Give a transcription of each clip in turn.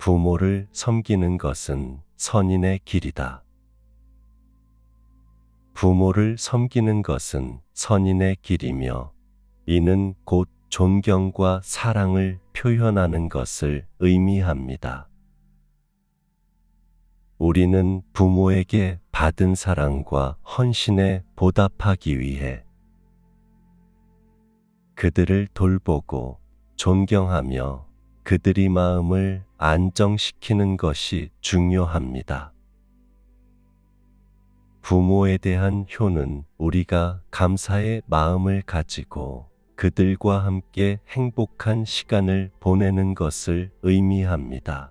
부모를 섬기는 것은 선인의 길이다. 부모를 섬기는 것은 선인의 길이며 이는 곧 존경과 사랑을 표현하는 것을 의미합니다. 우리는 부모에게 받은 사랑과 헌신에 보답하기 위해 그들을 돌보고 존경하며 그들의 마음을 안정시키는 것이 중요합니다. 부모에 대한 효는 우리가 감사의 마음을 가지고 그들과 함께 행복한 시간을 보내는 것을 의미합니다.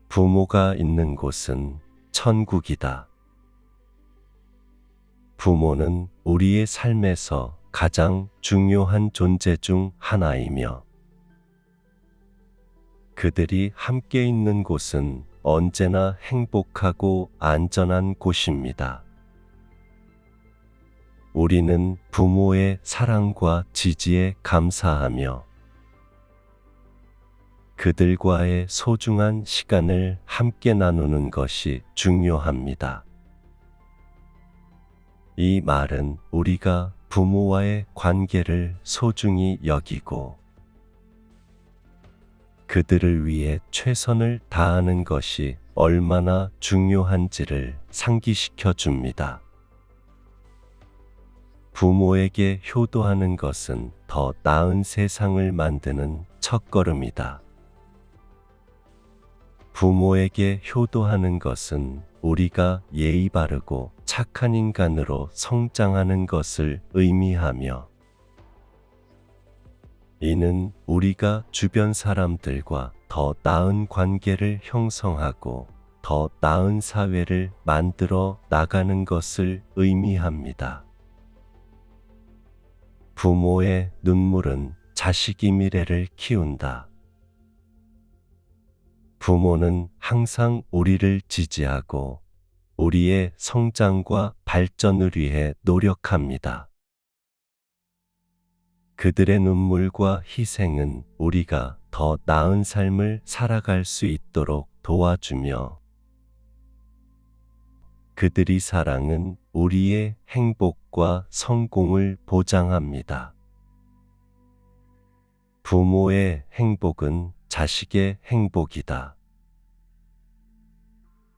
부모가 있는 곳은 천국이다. 부모는 우리의 삶에서 가장 중요한 존재 중 하나이며 그들이 함께 있는 곳은 언제나 행복하고 안전한 곳입니다. 우리는 부모의 사랑과 지지에 감사하며 그들과의 소중한 시간을 함께 나누는 것이 중요합니다. 이 말은 우리가 부모와의 관계를 소중히 여기고 그들을 위해 최선을 다하는 것이 얼마나 중요한지를 상기시켜 줍니다. 부모에게 효도하는 것은 더 나은 세상을 만드는 첫걸음이다. 부모에게 효도하는 것은 우리가 예의 바르고 착한 인간으로 성장하는 것을 의미하며 이는 우리가 주변 사람들과 더 나은 관계를 형성하고 더 나은 사회를 만들어 나가는 것을 의미합니다. 부모의 눈물은 자식의 미래를 키운다. 부모는 항상 우리를 지지하고 우리의 성장과 발전을 위해 노력합니다. 그들의 눈물과 희생은 우리가 더 나은 삶을 살아갈 수 있도록 도와주며 그들의 사랑은 우리의 행복과 성공을 보장합니다. 부모의 행복은 자식의 행복이다.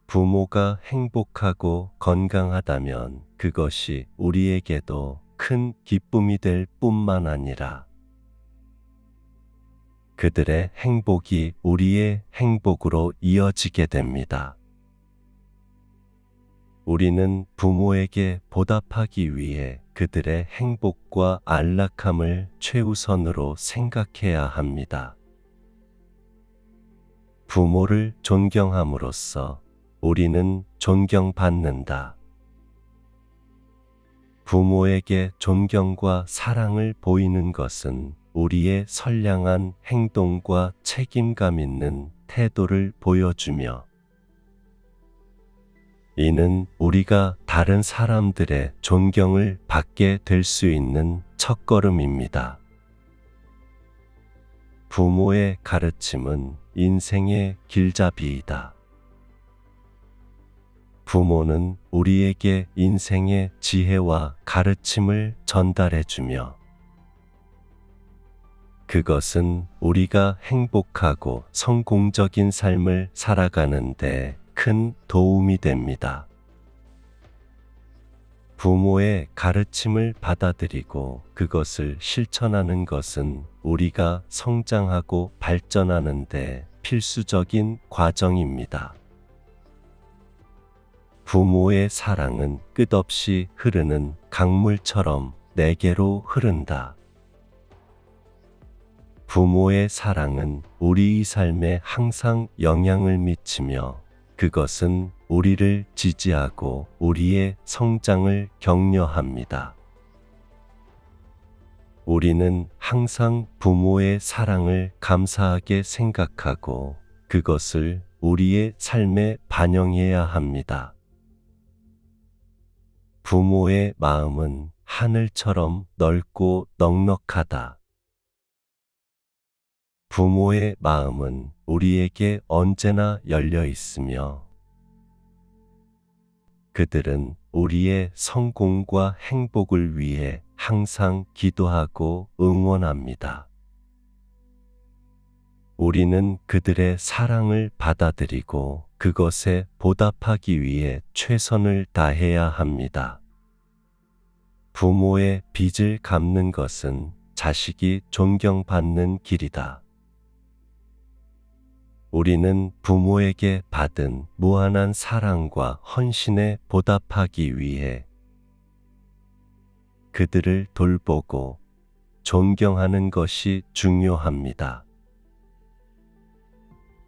부모가 행복하고 건강하다면 그것이 우리에게도 큰 기쁨이 될 뿐만 아니라 그들의 행복이 우리의 행복으로 이어지게 됩니다. 우리는 부모에게 보답하기 위해 그들의 행복과 안락함을 최우선으로 생각해야 합니다. 부모를 존경함으로써 우리는 존경받는다. 부모에게 존경과 사랑을 보이는 것은 우리의 선량한 행동과 책임감 있는 태도를 보여주며 이는 우리가 다른 사람들의 존경을 받게 될 수 있는 첫걸음입니다. 부모의 가르침은 인생의 길잡이이다. 부모는 우리에게 인생의 지혜와 가르침을 전달해 주며 그것은 우리가 행복하고 성공적인 삶을 살아가는 데 큰 도움이 됩니다. 부모의 가르침을 받아들이고 그것을 실천하는 것은 우리가 성장하고 발전하는 데 필수적인 과정입니다. 부모의 사랑은 끝없이 흐르는 강물처럼 내게로 흐른다. 부모의 사랑은 우리의 삶에 항상 영향을 미치며 그것은 우리를 지지하고 우리의 성장을 격려합니다. 우리는 항상 부모의 사랑을 감사하게 생각하고 그것을 우리의 삶에 반영해야 합니다. 부모의 마음은 하늘처럼 넓고 넉넉하다. 부모의 마음은 우리에게 언제나 열려 있으며 그들은 우리의 성공과 행복을 위해 항상 기도하고 응원합니다. 우리는 그들의 사랑을 받아들이고 그것에 보답하기 위해 최선을 다해야 합니다. 부모의 빚을 갚는 것은 자식이 존경받는 길이다. 우리는 부모에게 받은 무한한 사랑과 헌신에 보답하기 위해 그들을 돌보고 존경하는 것이 중요합니다.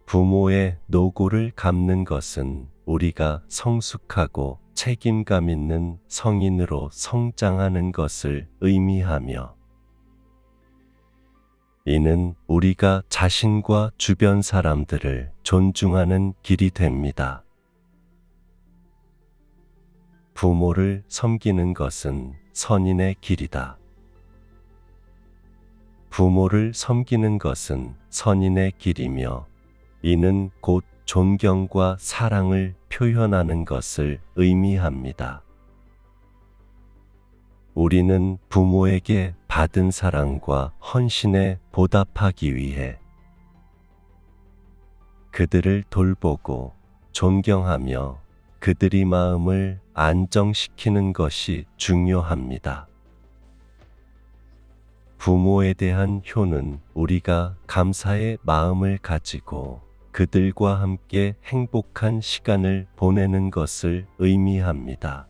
부모의 노고를 갚는 것은 우리가 성숙하고 책임감 있는 성인으로 성장하는 것을 의미하며 이는 우리가 자신과 주변 사람들을 존중하는 길이 됩니다. 부모를 섬기는 것은 선인의 길이다. 부모를 섬기는 것은 선인의 길이며 이는 곧 존경과 사랑을 표현하는 것을 의미합니다. 우리는 부모에게 받은 사랑과 헌신에 보답하기 위해 그들을 돌보고 존경하며 그들의 마음을 안정시키는 것이 중요합니다. 부모에 대한 효는 우리가 감사의 마음을 가지고 그들과 함께 행복한 시간을 보내는 것을 의미합니다.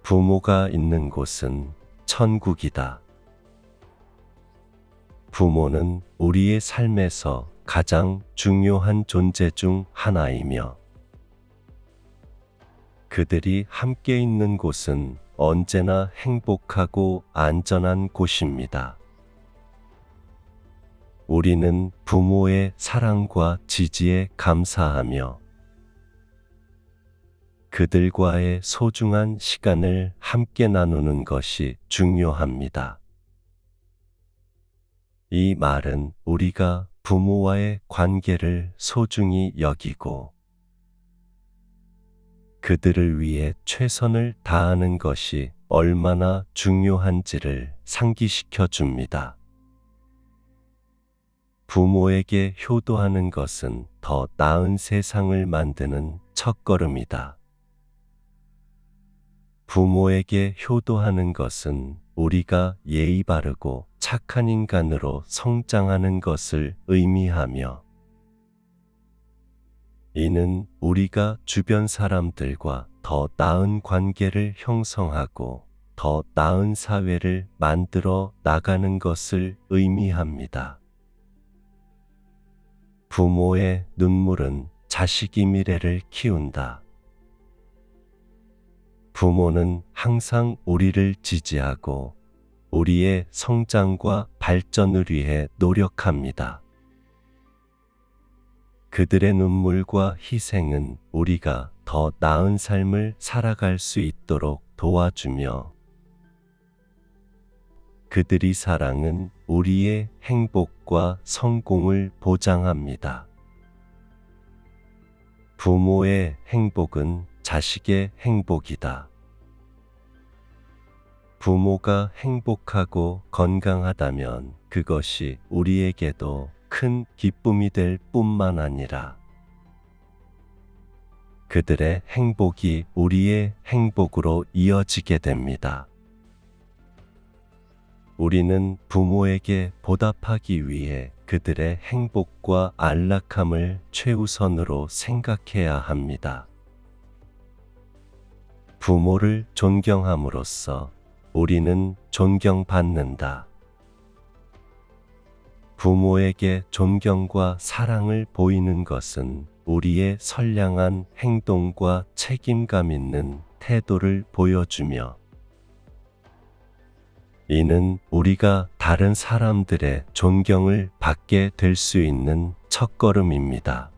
부모가 있는 곳은 천국이다. 부모는 우리의 삶에서 가장 중요한 존재 중 하나이며 그들이 함께 있는 곳은 언제나 행복하고 안전한 곳입니다. 우리는 부모의 사랑과 지지에 감사하며 그들과의 소중한 시간을 함께 나누는 것이 중요합니다. 이 말은 우리가 부모와의 관계를 소중히 여기고 그들을 위해 최선을 다하는 것이 얼마나 중요한지를 상기시켜 줍니다. 부모에게 효도하는 것은 더 나은 세상을 만드는 첫걸음이다. 부모에게 효도하는 것은 우리가 예의 바르고 착한 인간으로 성장하는 것을 의미하며 이는 우리가 주변 사람들과 더 나은 관계를 형성하고 더 나은 사회를 만들어 나가는 것을 의미합니다. 부모의 눈물은 자식의 미래를 키운다. 부모는 항상 우리를 지지하고 우리의 성장과 발전을 위해 노력합니다. 그들의 눈물과 희생은 우리가 더 나은 삶을 살아갈 수 있도록 도와주며 그들의 사랑은 우리의 행복과 성공을 보장합니다. 부모의 행복은 자식의 행복이다. 부모가 행복하고 건강하다면 그것이 우리에게도 큰 기쁨이 될 뿐만 아니라 그들의 행복이 우리의 행복으로 이어지게 됩니다. 우리는 부모에게 보답하기 위해 그들의 행복과 안락함을 최우선으로 생각해야 합니다. 부모를 존경함으로써 우리는 존경받는다. 부모에게 존경과 사랑을 보이는 것은 우리의 선량한 행동과 책임감 있는 태도를 보여주며 이는 우리가 다른 사람들의 존경을 받게 될 수 있는 첫걸음입니다.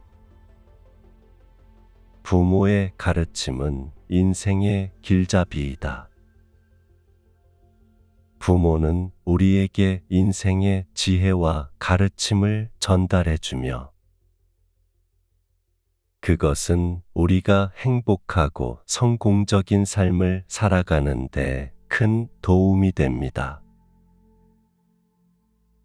부모의 가르침은 인생의 길잡이이다. 부모는 우리에게 인생의 지혜와 가르침을 전달해 주며 그것은 우리가 행복하고 성공적인 삶을 살아가는데 큰 도움이 됩니다.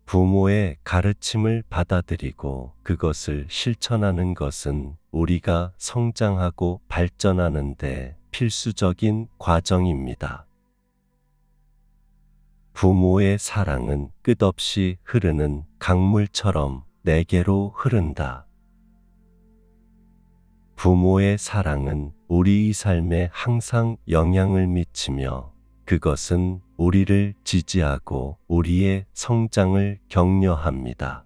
부모의 가르침을 받아들이고 그것을 실천하는 것은 우리가 성장하고 발전하는데 필수적인 과정입니다. 부모의 사랑은 끝없이 흐르는 강물처럼 내게로 흐른다. 부모의 사랑은 우리의 삶에 항상 영향을 미치며 그것은 우리를 지지하고 우리의 성장을 격려합니다.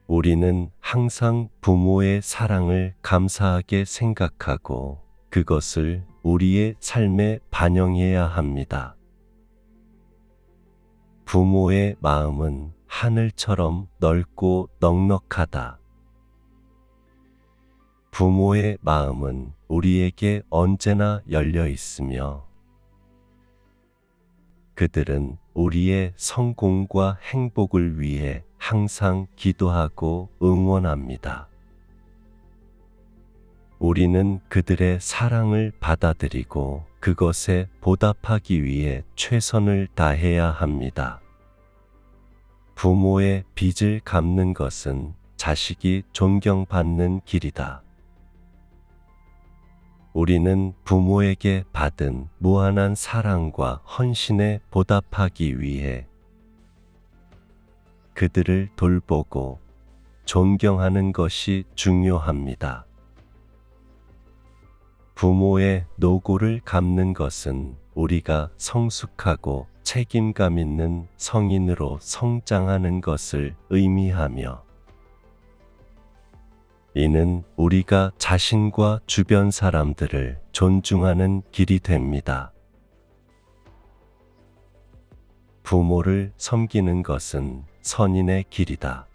우리는 항상 부모의 사랑을 감사하게 생각하고 그것을 우리의 삶에 반영해야 합니다. 부모의 마음은 하늘처럼 넓고 넉넉하다. 부모의 마음은 우리에게 언제나 열려 있으며 그들은 우리의 성공과 행복을 위해 항상 기도하고 응원합니다. 우리는 그들의 사랑을 받아들이고 그것에 보답하기 위해 최선을 다해야 합니다. 부모의 빚을 갚는 것은 자식이 존경받는 길이다. 우리는 부모에게 받은 무한한 사랑과 헌신에 보답하기 위해 그들을 돌보고 존경하는 것이 중요합니다. 부모의 노고를 갚는 것은 우리가 성숙하고 책임감 있는 성인으로 성장하는 것을 의미하며 이는 우리가 자신과 주변 사람들을 존중하는 길이 됩니다. 부모를 섬기는 것은 선인의 길이다.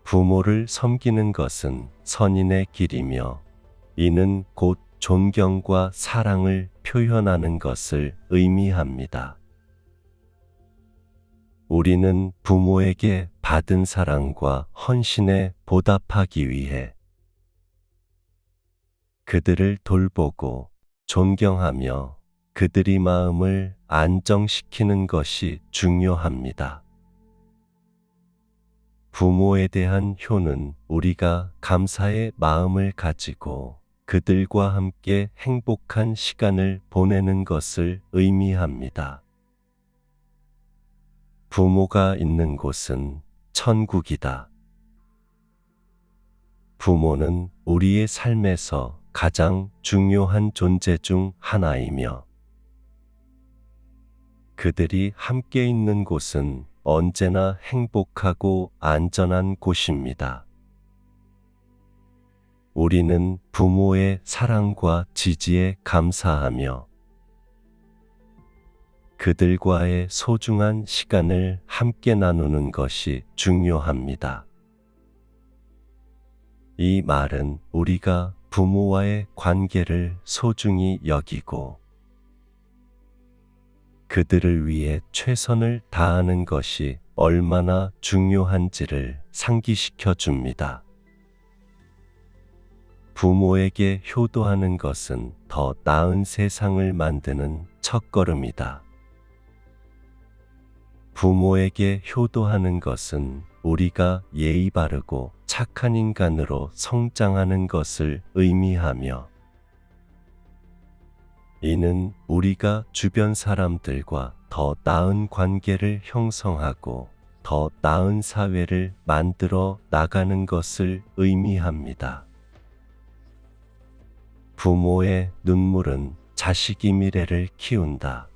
부모를 섬기는 것은 선인의 길이며 이는 곧 존경과 사랑을 표현하는 것을 의미합니다. 우리는 부모에게 받은 사랑과 헌신에 보답하기 위해 그들을 돌보고 존경하며 그들의 마음을 안정시키는 것이 중요합니다. 부모에 대한 효는 우리가 감사의 마음을 가지고 그들과 함께 행복한 시간을 보내는 것을 의미합니다. 부모가 있는 곳은 천국이다. 부모는 우리의 삶에서 가장 중요한 존재 중 하나이며 그들이 함께 있는 곳은 언제나 행복하고 안전한 곳입니다. 우리는 부모의 사랑과 지지에 감사하며 그들과의 소중한 시간을 함께 나누는 것이 중요합니다. 이 말은 우리가 부모와의 관계를 소중히 여기고 그들을 위해 최선을 다하는 것이 얼마나 중요한지를 상기시켜 줍니다. 부모에게 효도하는 것은 더 나은 세상을 만드는 첫걸음이다. 부모에게 효도하는 것은 우리가 예의 바르고 착한 인간으로 성장하는 것을 의미하며 이는 우리가 주변 사람들과 더 나은 관계를 형성하고 더 나은 사회를 만들어 나가는 것을 의미합니다. 부모의 눈물은 자식의 미래를 키운다.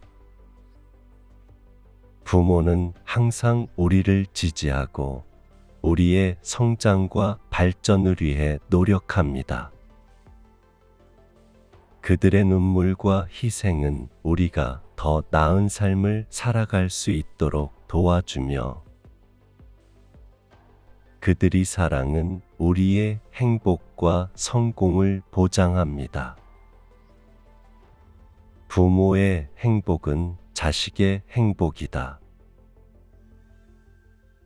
부모는 항상 우리를 지지하고 우리의 성장과 발전을 위해 노력합니다. 그들의 눈물과 희생은 우리가 더 나은 삶을 살아갈 수 있도록 도와주며 그들의 사랑은 우리의 행복과 성공을 보장합니다. 부모의 행복은 자식의 행복이다.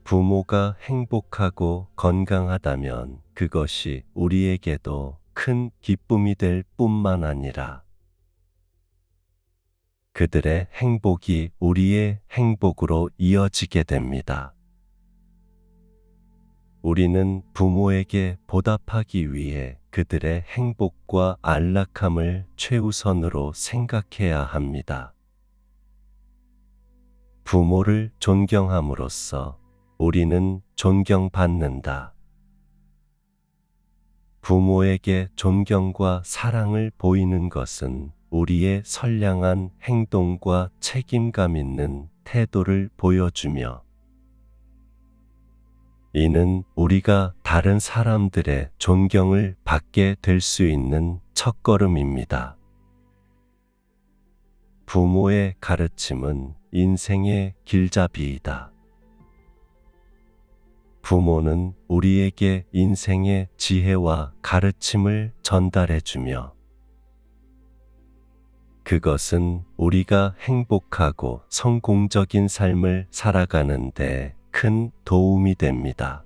부모가 행복하고 건강하다면 그것이 우리에게도 큰 기쁨이 될 뿐만 아니라 그들의 행복이 우리의 행복으로 이어지게 됩니다. 우리는 부모에게 보답하기 위해 그들의 행복과 안락함을 최우선으로 생각해야 합니다. 부모를 존경함으로써 우리는 존경받는다. 부모에게 존경과 사랑을 보이는 것은 우리의 선량한 행동과 책임감 있는 태도를 보여주며 이는 우리가 다른 사람들의 존경을 받게 될 수 있는 첫걸음입니다. 부모의 가르침은 인생의 길잡이이다. 부모는 우리에게 인생의 지혜와 가르침을 전달해주며 그것은 우리가 행복하고 성공적인 삶을 살아가는 데 큰 도움이 됩니다.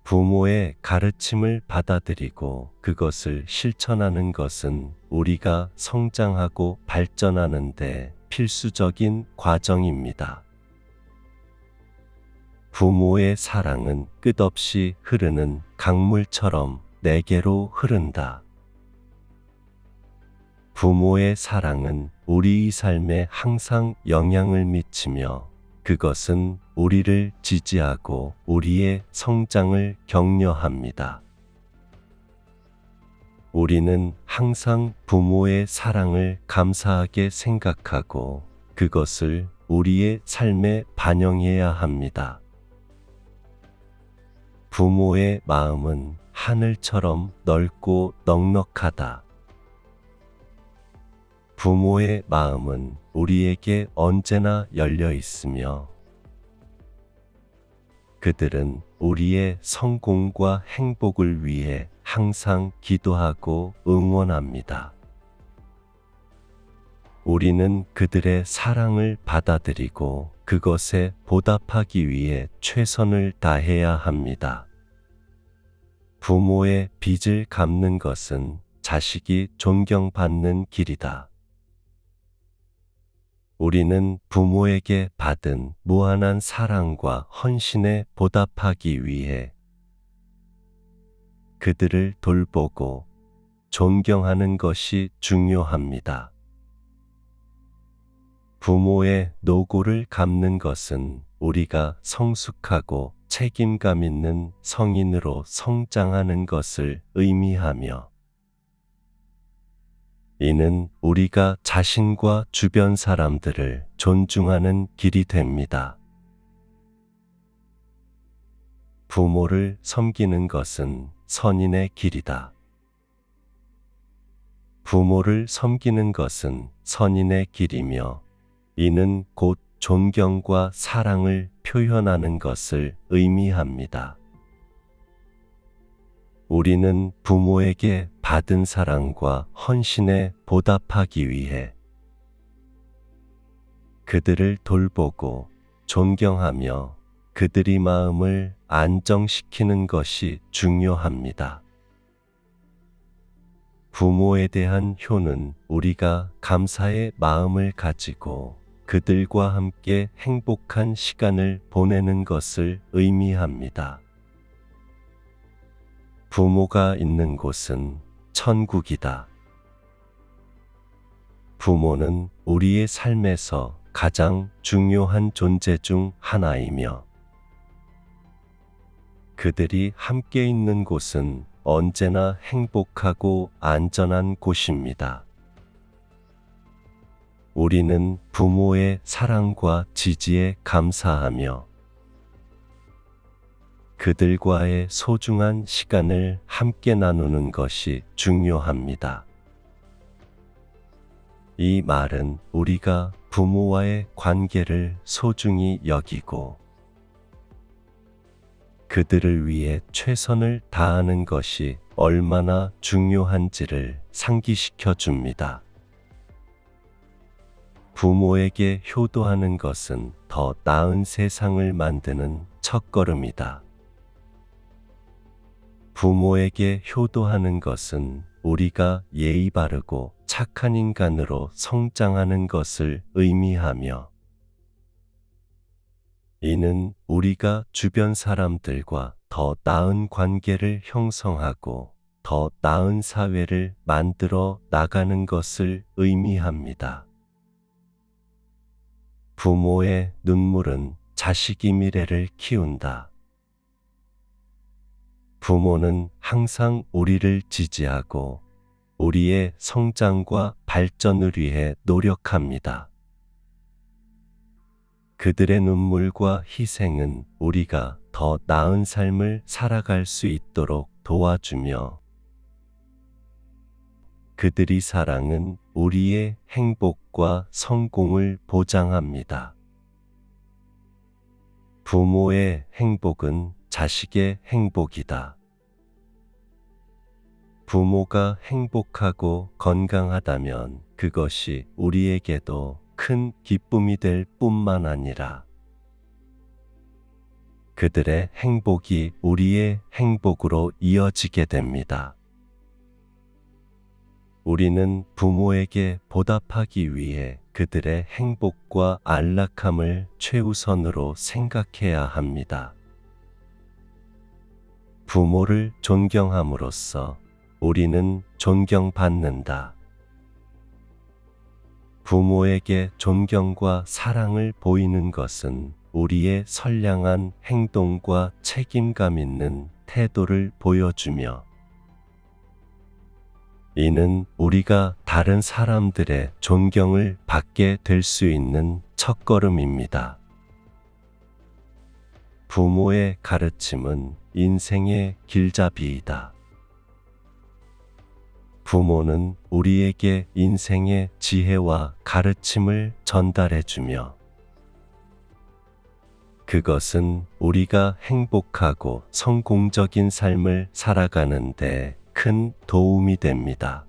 부모의 가르침을 받아들이고 그것을 실천하는 것은 우리가 성장하고 발전하는 데 필수적인 과정입니다. 부모의 사랑은 끝없이 흐르는 강물처럼 내게로 흐른다. 부모의 사랑은 우리의 삶에 항상 영향을 미치며 그것은 우리를 지지하고 우리의 성장을 격려합니다. 우리는 항상 부모의 사랑을 감사하게 생각하고 그것을 우리의 삶에 반영해야 합니다. 부모의 마음은 하늘처럼 넓고 넉넉하다. 부모의 마음은 우리에게 언제나 열려 있으며 그들은 우리의 성공과 행복을 위해 항상 기도하고 응원합니다. 우리는 그들의 사랑을 받아들이고 그것에 보답하기 위해 최선을 다해야 합니다. 부모의 빚을 갚는 것은 자식이 존경받는 길이다. 우리는 부모에게 받은 무한한 사랑과 헌신에 보답하기 위해 그들을 돌보고 존경하는 것이 중요합니다. 부모의 노고를 갚는 것은 우리가 성숙하고 책임감 있는 성인으로 성장하는 것을 의미하며 이는 우리가 자신과 주변 사람들을 존중하는 길이 됩니다. 부모를 섬기는 것은 선인의 길이다. 부모를 섬기는 것은 선인의 길이며 이는 곧 존경과 사랑을 표현하는 것을 의미합니다. 우리는 부모에게 받은 사랑과 헌신에 보답하기 위해 그들을 돌보고 존경하며 그들의 마음을 안정시키는 것이 중요합니다. 부모에 대한 효는 우리가 감사의 마음을 가지고 그들과 함께 행복한 시간을 보내는 것을 의미합니다. 부모가 있는 곳은 천국이다. 부모는 우리의 삶에서 가장 중요한 존재 중 하나이며 그들이 함께 있는 곳은 언제나 행복하고 안전한 곳입니다. 우리는 부모의 사랑과 지지에 감사하며 그들과의 소중한 시간을 함께 나누는 것이 중요합니다. 이 말은 우리가 부모와의 관계를 소중히 여기고 그들을 위해 최선을 다하는 것이 얼마나 중요한지를 상기시켜 줍니다. 부모에게 효도하는 것은 더 나은 세상을 만드는 첫걸음이다. 부모에게 효도하는 것은 우리가 예의 바르고 착한 인간으로 성장하는 것을 의미하며, 이는 우리가 주변 사람들과 더 나은 관계를 형성하고 더 나은 사회를 만들어 나가는 것을 의미합니다. 부모의 눈물은 자식의 미래를 키운다. 부모는 항상 우리를 지지하고 우리의 성장과 발전을 위해 노력합니다. 그들의 눈물과 희생은 우리가 더 나은 삶을 살아갈 수 있도록 도와주며, 그들의 사랑은 우리의 행복과 성공을 보장합니다. 부모의 행복은 자식의 행복이다. 부모가 행복하고 건강하다면 그것이 우리에게도 큰 기쁨이 될 뿐만 아니라 그들의 행복이 우리의 행복으로 이어지게 됩니다. 우리는 부모에게 보답하기 위해 그들의 행복과 안락함을 최우선으로 생각해야 합니다. 부모를 존경함으로써 우리는 존경받는다. 부모에게 존경과 사랑을 보이는 것은 우리의 선량한 행동과 책임감 있는 태도를 보여주며, 이는 우리가 다른 사람들의 존경을 받게 될 수 있는 첫걸음입니다. 부모의 가르침은 인생의 길잡이이다. 부모는 우리에게 인생의 지혜와 가르침을 전달해주며, 그것은 우리가 행복하고 성공적인 삶을 살아가는 데 큰 도움이 됩니다.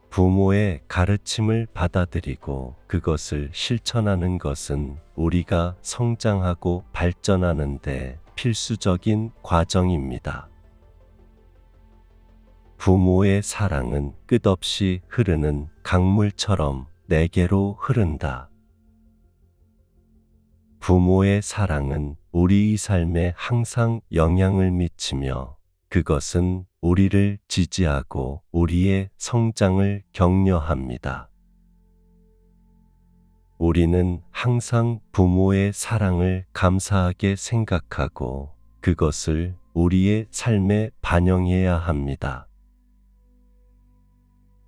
부모의 가르침을 받아들이고 그것을 실천하는 것은 우리가 성장하고 발전하는 데 필수적인 과정입니다. 부모의 사랑은 끝없이 흐르는 강물처럼 내게로 흐른다. 부모의 사랑은 우리의 삶에 항상 영향을 미치며, 그것은 우리를 지지하고 우리의 성장을 격려합니다. 우리는 항상 부모의 사랑을 감사하게 생각하고 그것을 우리의 삶에 반영해야 합니다.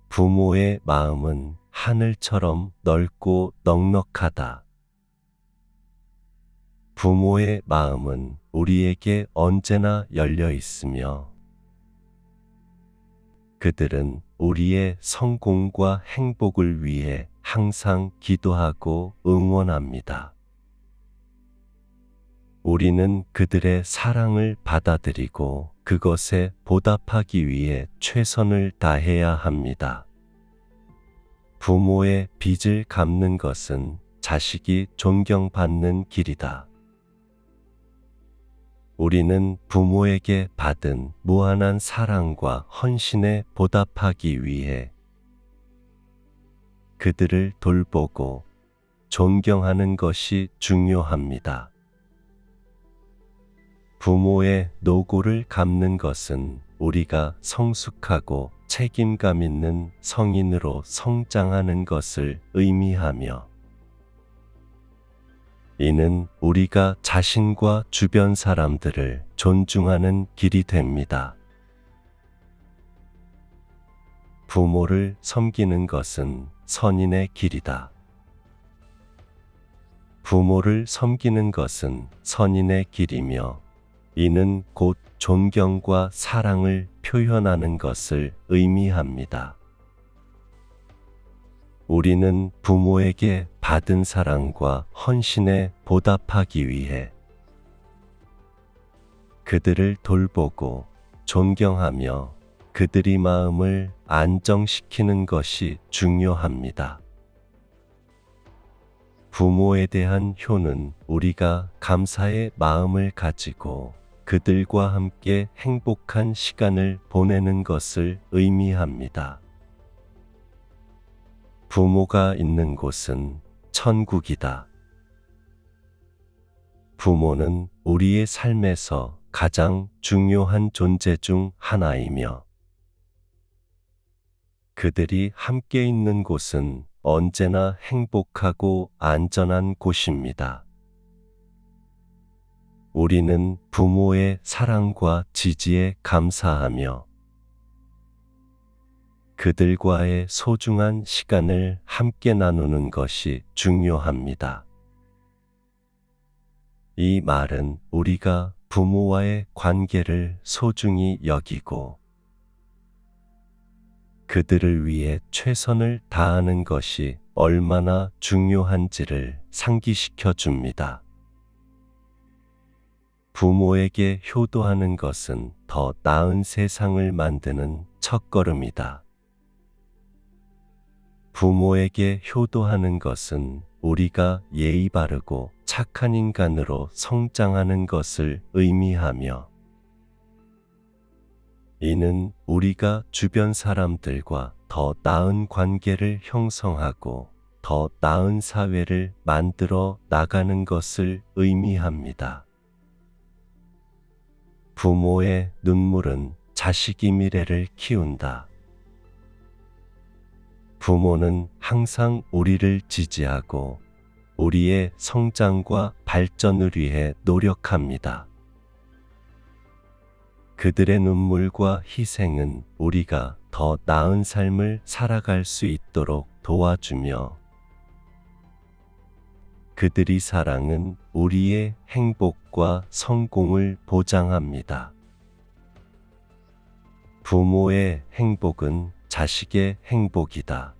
부모의 마음은 하늘처럼 넓고 넉넉하다. 부모의 마음은 우리에게 언제나 열려 있으며, 그들은 우리의 성공과 행복을 위해 항상 기도하고 응원합니다. 우리는 그들의 사랑을 받아들이고 그것에 보답하기 위해 최선을 다해야 합니다. 부모의 빚을 갚는 것은 자식이 존경받는 길이다. 우리는 부모에게 받은 무한한 사랑과 헌신에 보답하기 위해 그들을 돌보고 존경하는 것이 중요합니다. 부모의 노고를 갚는 것은 우리가 성숙하고 책임감 있는 성인으로 성장하는 것을 의미하며, 이는 우리가 자신과 주변 사람들을 존중하는 길이 됩니다. 부모를 섬기는 것은 선인의 길이다. 부모를 섬기는 것은 선인의 길이며, 이는 곧 존경과 사랑을 표현하는 것을 의미합니다. 우리는 부모에게 받은 사랑과 헌신에 보답하기 위해 그들을 돌보고 존경하며 그들의 마음을 안정시키는 것이 중요합니다. 부모에 대한 효는 우리가 감사의 마음을 가지고 그들과 함께 행복한 시간을 보내는 것을 의미합니다. 부모가 있는 곳은 천국이다. 부모는 우리의 삶에서 가장 중요한 존재 중 하나이며 그들이 함께 있는 곳은 언제나 행복하고 안전한 곳입니다. 우리는 부모의 사랑과 지지에 감사하며 그들과의 소중한 시간을 함께 나누는 것이 중요합니다. 이 말은 우리가 부모와의 관계를 소중히 여기고 그들을 위해 최선을 다하는 것이 얼마나 중요한지를 상기시켜 줍니다. 부모에게 효도하는 것은 더 나은 세상을 만드는 첫걸음이다. 부모에게 효도하는 것은 우리가 예의 바르고 착한 인간으로 성장하는 것을 의미하며 이는 우리가 주변 사람들과 더 나은 관계를 형성하고 더 나은 사회를 만들어 나가는 것을 의미합니다. 부모의 눈물은 자식의 미래를 키운다. 부모는 항상 우리를 지지하고 우리의 성장과 발전을 위해 노력합니다. 그들의 눈물과 희생은 우리가 더 나은 삶을 살아갈 수 있도록 도와주며 그들의 사랑은 우리의 행복과 성공을 보장합니다. 부모의 행복은 자식의 행복이다.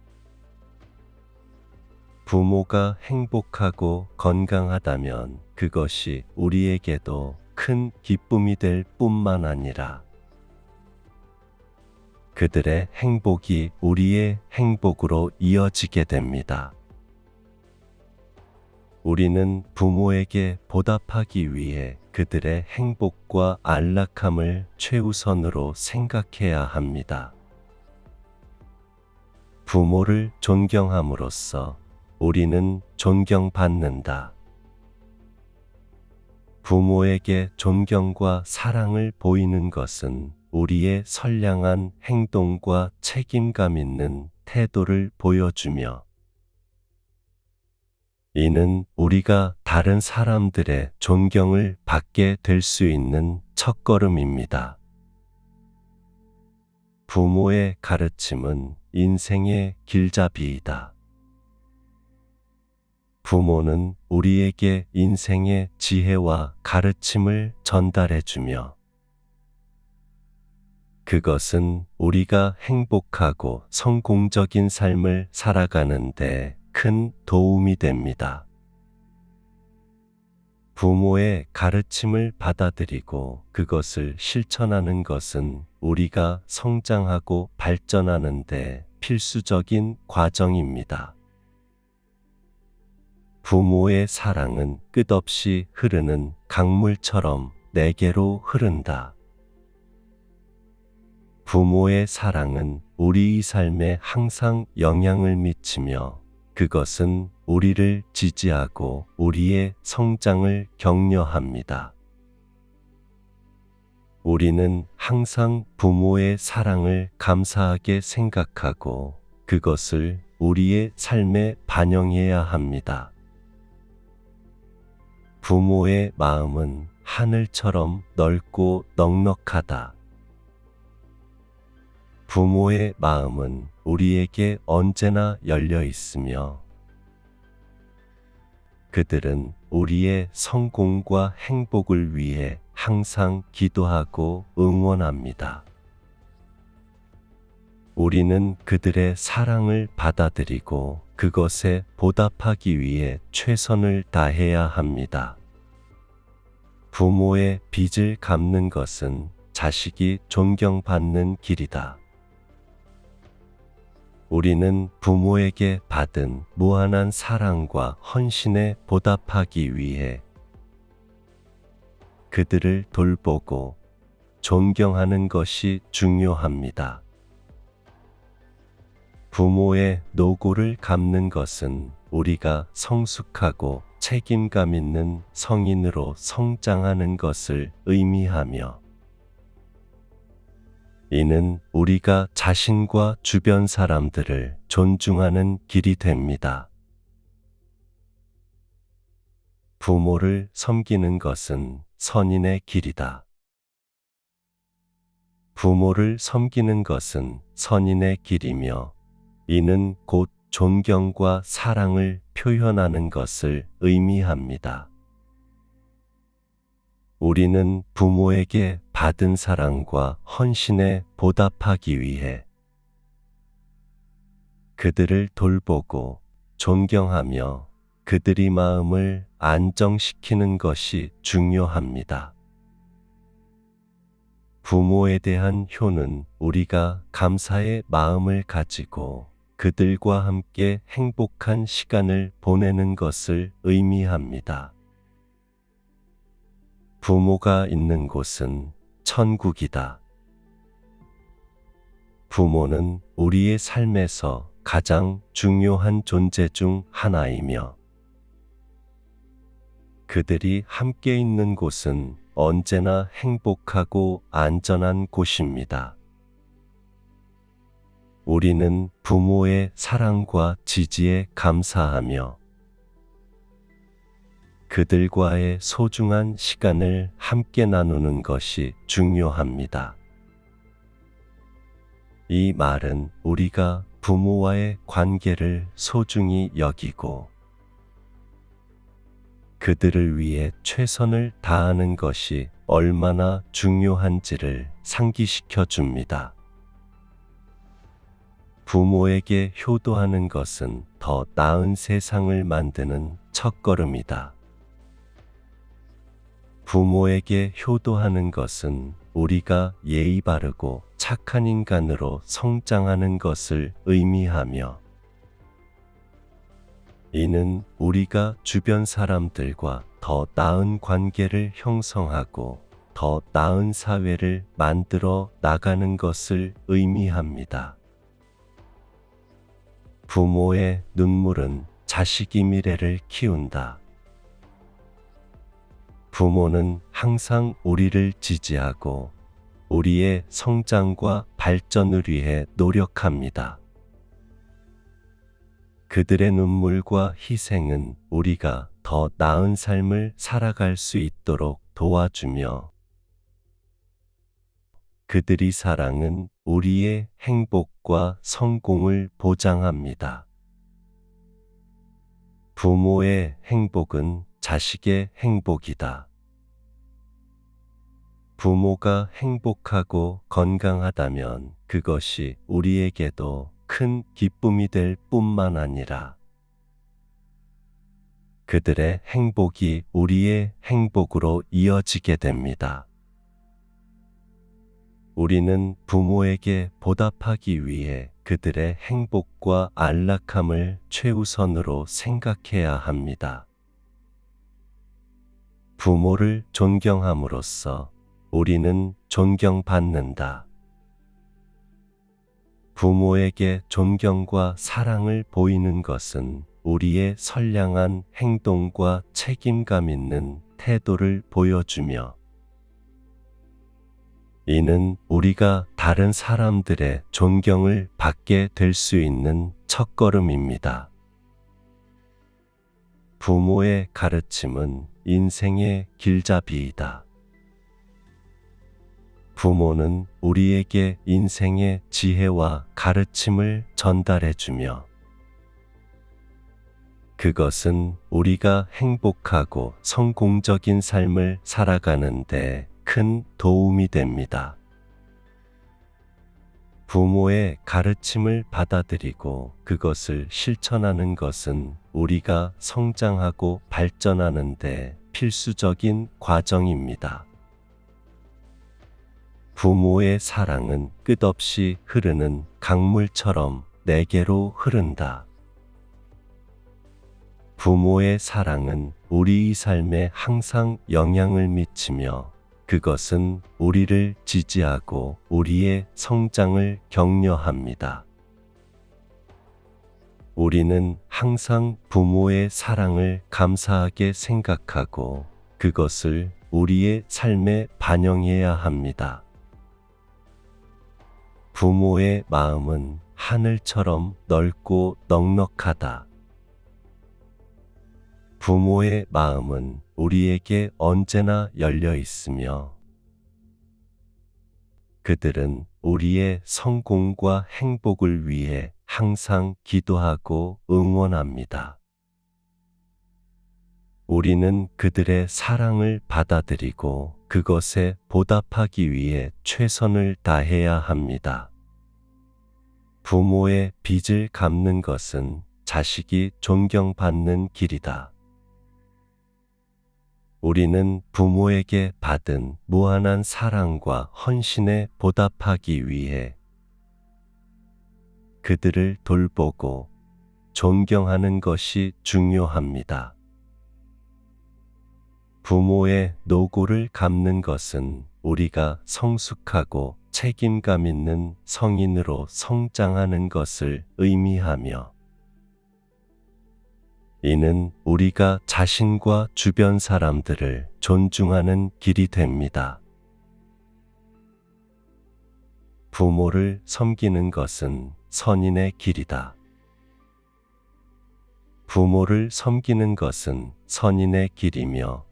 부모가 행복하고 건강하다면 그것이 우리에게도 큰 기쁨이 될 뿐만 아니라 그들의 행복이 우리의 행복으로 이어지게 됩니다. 우리는 부모에게 보답하기 위해 그들의 행복과 안락함을 최우선으로 생각해야 합니다. 부모를 존경함으로써 우리는 존경받는다. 부모에게 존경과 사랑을 보이는 것은 우리의 선량한 행동과 책임감 있는 태도를 보여주며 이는 우리가 다른 사람들의 존경을 받게 될 수 있는 첫걸음입니다. 부모의 가르침은 인생의 길잡이이다. 부모는 우리에게 인생의 지혜와 가르침을 전달해 주며 그것은 우리가 행복하고 성공적인 삶을 살아가는 데 큰 도움이 됩니다. 부모의 가르침을 받아들이고 그것을 실천하는 것은 우리가 성장하고 발전하는 데 필수적인 과정입니다. 부모의 사랑은 끝없이 흐르는 강물처럼 내게로 흐른다. 부모의 사랑은 우리의 삶에 항상 영향을 미치며 그것은 우리를 지지하고 우리의 성장을 격려합니다. 우리는 항상 부모의 사랑을 감사하게 생각하고 그것을 우리의 삶에 반영해야 합니다. 부모의 마음은 하늘처럼 넓고 넉넉하다. 부모의 마음은 우리에게 언제나 열려 있으며 그들은 우리의 성공과 행복을 위해 항상 기도하고 응원합니다. 우리는 그들의 사랑을 받아들이고 그것에 보답하기 위해 최선을 다해야 합니다. 부모의 빚을 갚는 것은 자식이 존경받는 길이다. 우리는 부모에게 받은 무한한 사랑과 헌신에 보답하기 위해 그들을 돌보고 존경하는 것이 중요합니다. 부모의 노고를 갚는 것은 우리가 성숙하고 책임감 있는 성인으로 성장하는 것을 의미하며, 이는 우리가 자신과 주변 사람들을 존중하는 길이 됩니다. 부모를 섬기는 것은 선인의 길이다. 부모를 섬기는 것은 선인의 길이며, 이는 곧 존경과 사랑을 표현하는 것을 의미합니다. 우리는 부모에게 받은 사랑과 헌신에 보답하기 위해 그들을 돌보고 존경하며 그들의 마음을 안정시키는 것이 중요합니다. 부모에 대한 효는 우리가 감사의 마음을 가지고 그들과 함께 행복한 시간을 보내는 것을 의미합니다. 부모가 있는 곳은 천국이다. 부모는 우리의 삶에서 가장 중요한 존재 중 하나이며, 그들이 함께 있는 곳은 언제나 행복하고 안전한 곳입니다. 우리는 부모의 사랑과 지지에 감사하며 그들과의 소중한 시간을 함께 나누는 것이 중요합니다. 이 말은 우리가 부모와의 관계를 소중히 여기고 그들을 위해 최선을 다하는 것이 얼마나 중요한지를 상기시켜 줍니다. 부모에게 효도하는 것은 더 나은 세상을 만드는 첫걸음이다. 부모에게 효도하는 것은 우리가 예의 바르고 착한 인간으로 성장하는 것을 의미하며, 이는 우리가 주변 사람들과 더 나은 관계를 형성하고 더 나은 사회를 만들어 나가는 것을 의미합니다. 부모의 눈물은 자식의 미래를 키운다. 부모는 항상 우리를 지지하고 우리의 성장과 발전을 위해 노력합니다. 그들의 눈물과 희생은 우리가 더 나은 삶을 살아갈 수 있도록 도와주며, 그들의 사랑은 우리의 행복과 성공을 보장합니다. 부모의 행복은 자식의 행복이다. 부모가 행복하고 건강하다면 그것이 우리에게도 큰 기쁨이 될 뿐만 아니라 그들의 행복이 우리의 행복으로 이어지게 됩니다. 우리는 부모에게 보답하기 위해 그들의 행복과 안락함을 최우선으로 생각해야 합니다. 부모를 존경함으로써 우리는 존경받는다. 부모에게 존경과 사랑을 보이는 것은 우리의 선량한 행동과 책임감 있는 태도를 보여주며, 이는 우리가 다른 사람들의 존경을 받게 될 수 있는 첫걸음입니다. 부모의 가르침은 인생의 길잡이이다. 부모는 우리에게 인생의 지혜와 가르침을 전달해주며, 그것은 우리가 행복하고 성공적인 삶을 살아가는 데 큰 도움이 됩니다. 부모의 가르침을 받아들이고 그것을 실천하는 것은 우리가 성장하고 발전하는 데 필수적인 과정입니다. 부모의 사랑은 끝없이 흐르는 강물처럼 내게로 흐른다. 부모의 사랑은 우리 삶에 항상 영향을 미치며 그것은 우리를 지지하고 우리의 성장을 격려합니다. 우리는 항상 부모의 사랑을 감사하게 생각하고 그것을 우리의 삶에 반영해야 합니다. 부모의 마음은 하늘처럼 넓고 넉넉하다. 부모의 마음은 우리에게 언제나 열려 있으며 그들은 우리의 성공과 행복을 위해 항상 기도하고 응원합니다. 우리는 그들의 사랑을 받아들이고 그것에 보답하기 위해 최선을 다해야 합니다. 부모의 빚을 갚는 것은 자식이 존경받는 길이다. 우리는 부모에게 받은 무한한 사랑과 헌신에 보답하기 위해 그들을 돌보고 존경하는 것이 중요합니다. 부모의 노고를 갚는 것은 우리가 성숙하고 책임감 있는 성인으로 성장하는 것을 의미하며 이는 우리가 자신과 주변 사람들을 존중하는 길이 됩니다. 부모를 섬기는 것은 선인의 길이다. 부모를 섬기는 것은 선인의 길이며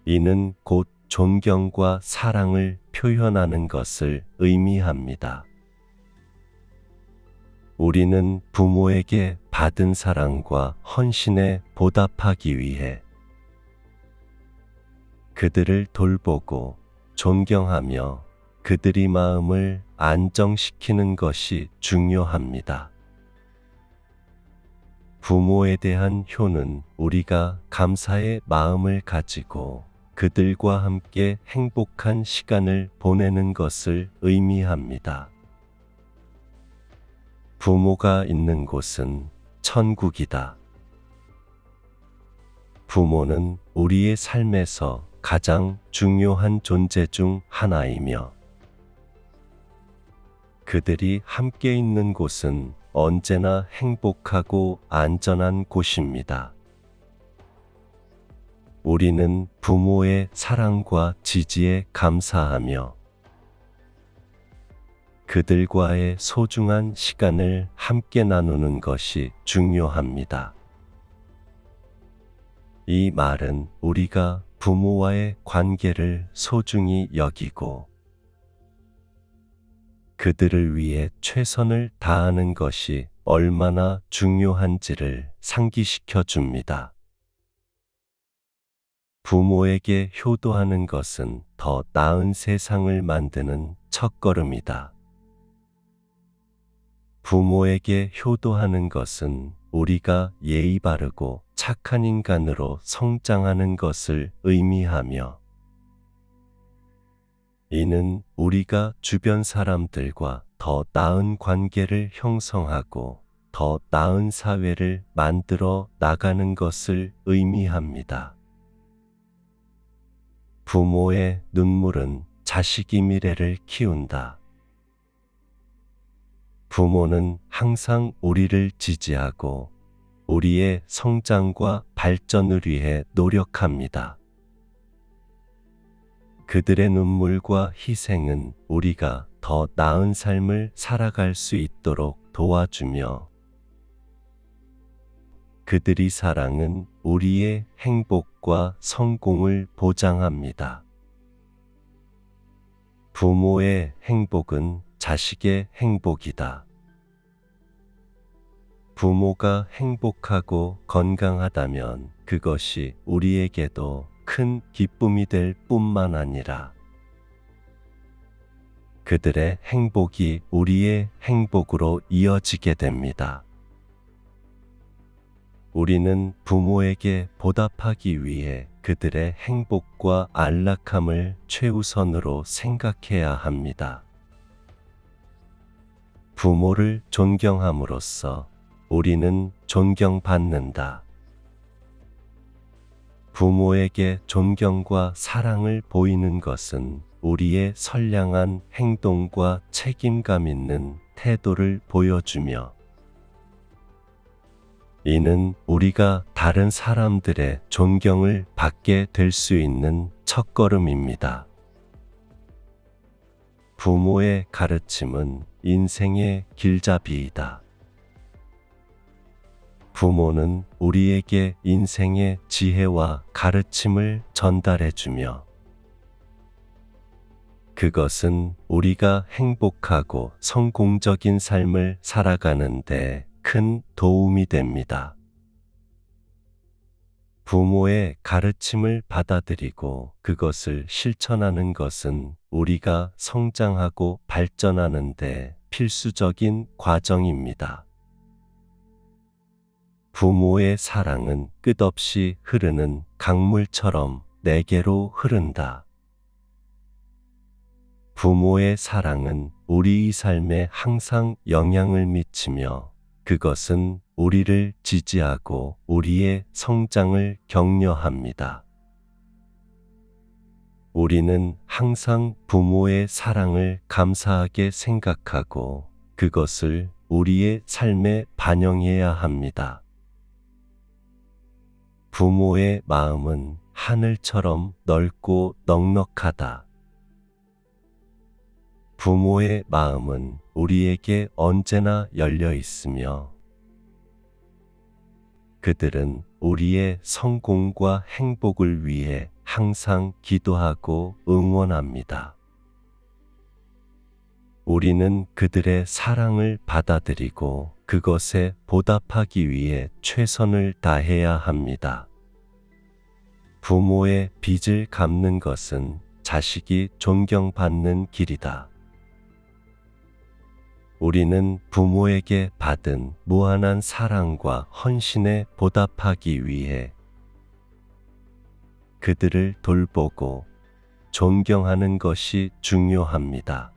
이는 곧 존경과 사랑을 표현하는 것을 의미합니다. 우리는 부모에게 받은 사랑과 헌신에 보답하기 위해 그들을 돌보고 존경하며 그들의 마음을 안정시키는 것이 중요합니다. 부모에 대한 효는 우리가 감사의 마음을 가지고 그들과 함께 행복한 시간을 보내는 것을 의미합니다. 부모가 있는 곳은 천국이다. 부모는 우리의 삶에서 가장 중요한 존재 중 하나이며 그들이 함께 있는 곳은 언제나 행복하고 안전한 곳입니다. 우리는 부모의 사랑과 지지에 감사하며 그들과의 소중한 시간을 함께 나누는 것이 중요합니다. 이 말은 우리가 부모와의 관계를 소중히 여기고 그들을 위해 최선을 다하는 것이 얼마나 중요한지를 상기시켜 줍니다. 부모에게 효도하는 것은 더 나은 세상을 만드는 첫걸음이다. 부모에게 효도하는 것은 우리가 예의 바르고 착한 인간으로 성장하는 것을 의미하며 이는 우리가 주변 사람들과 더 나은 관계를 형성하고 더 나은 사회를 만들어 나가는 것을 의미합니다. 부모의 눈물은 자식의 미래를 키운다. 부모는 항상 우리를 지지하고 우리의 성장과 발전을 위해 노력합니다. 그들의 눈물과 희생은 우리가 더 나은 삶을 살아갈 수 있도록 도와주며 그들의 사랑은 우리의 행복과 성공을 보장합니다. 부모의 행복은 자식의 행복이다. 부모가 행복하고 건강하다면 그것이 우리에게도 큰 기쁨이 될 뿐만 아니라 그들의 행복이 우리의 행복으로 이어지게 됩니다. 우리는 부모에게 보답하기 위해 그들의 행복과 안락함을 최우선으로 생각해야 합니다. 부모를 존경함으로써 우리는 존경받는다. 부모에게 존경과 사랑을 보이는 것은 우리의 선량한 행동과 책임감 있는 태도를 보여주며, 이는 우리가 다른 사람들의 존경을 받게 될 수 있는 첫걸음입니다. 부모의 가르침은 인생의 길잡이이다. 부모는 우리에게 인생의 지혜와 가르침을 전달해주며, 그것은 우리가 행복하고 성공적인 삶을 살아가는 데 큰 도움이 됩니다. 부모의 가르침을 받아들이고 그것을 실천하는 것은 우리가 성장하고 발전하는 데 필수적인 과정입니다. 부모의 사랑은 끝없이 흐르는 강물처럼 내게로 흐른다. 부모의 사랑은 우리의 삶에 항상 영향을 미치며, 그것은 우리를 지지하고 우리의 성장을 격려합니다. 우리는 항상 부모의 사랑을 감사하게 생각하고 그것을 우리의 삶에 반영해야 합니다. 부모의 마음은 하늘처럼 넓고 넉넉하다. 부모의 마음은 우리에게 언제나 열려 있으며, 그들은 우리의 성공과 행복을 위해 항상 기도하고 응원합니다. 우리는 그들의 사랑을 받아들이고 그것에 보답하기 위해 최선을 다해야 합니다. 부모의 빚을 갚는 것은 자식이 존경받는 길이다. 우리는 부모에게 받은 무한한 사랑과 헌신에 보답하기 위해 그들을 돌보고 존경하는 것이 중요합니다.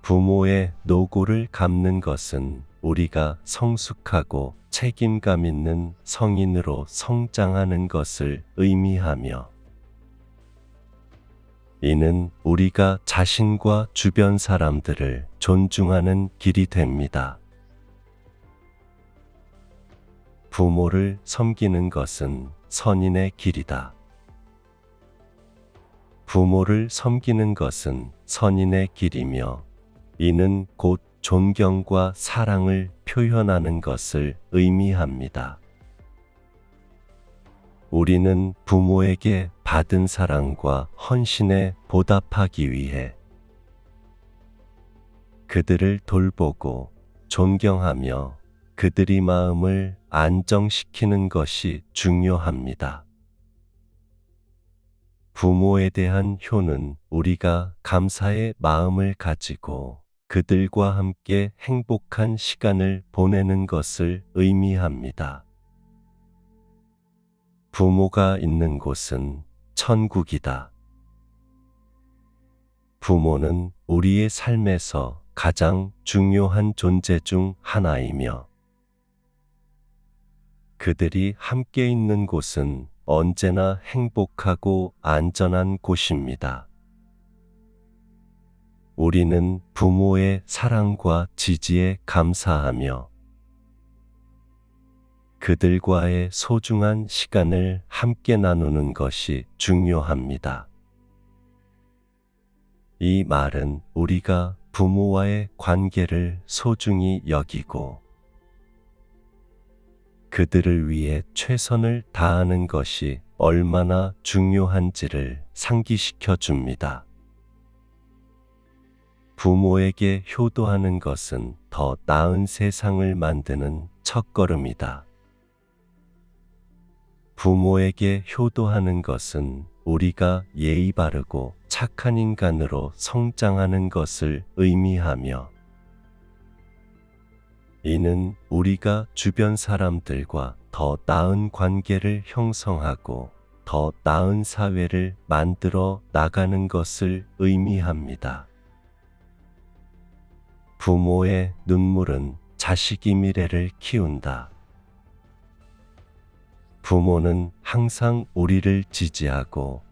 부모의 노고를 갚는 것은 우리가 성숙하고 책임감 있는 성인으로 성장하는 것을 의미하며, 이는 우리가 자신과 주변 사람들을 존중하는 길이 됩니다. 부모를 섬기는 것은 선인의 길이다. 부모를 섬기는 것은 선인의 길이며, 이는 곧 존경과 사랑을 표현하는 것을 의미합니다. 우리는 부모에게 받은 사랑과 헌신에 보답하기 위해 그들을 돌보고 존경하며 그들의 마음을 안정시키는 것이 중요합니다. 부모에 대한 효는 우리가 감사의 마음을 가지고 그들과 함께 행복한 시간을 보내는 것을 의미합니다. 부모가 있는 곳은 천국이다. 부모는 우리의 삶에서 가장 중요한 존재 중 하나이며, 그들이 함께 있는 곳은 언제나 행복하고 안전한 곳입니다. 우리는 부모의 사랑과 지지에 감사하며 그들과의 소중한 시간을 함께 나누는 것이 중요합니다. 이 말은 우리가 부모와의 관계를 소중히 여기고 그들을 위해 최선을 다하는 것이 얼마나 중요한지를 상기시켜 줍니다. 부모에게 효도하는 것은 더 나은 세상을 만드는 첫걸음이다. 부모에게 효도하는 것은 우리가 예의 바르고 착한 인간으로 성장하는 것을 의미하며, 이는 우리가 주변 사람들과 더 나은 관계를 형성하고 더 나은 사회를 만들어 나가는 것을 의미합니다. 부모의 눈물은 자식의 미래를 키운다. 부모는 항상 우리를 지지하고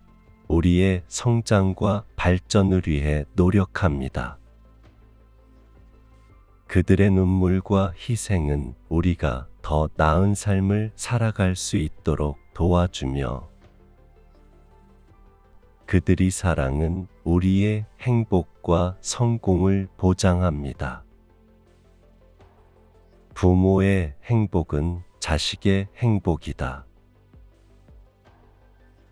우리의 성장과 발전을 위해 노력합니다. 그들의 눈물과 희생은 우리가 더 나은 삶을 살아갈 수 있도록 도와주며 그들의 사랑은 우리의 행복과 성공을 보장합니다. 부모의 행복은 자식의 행복이다.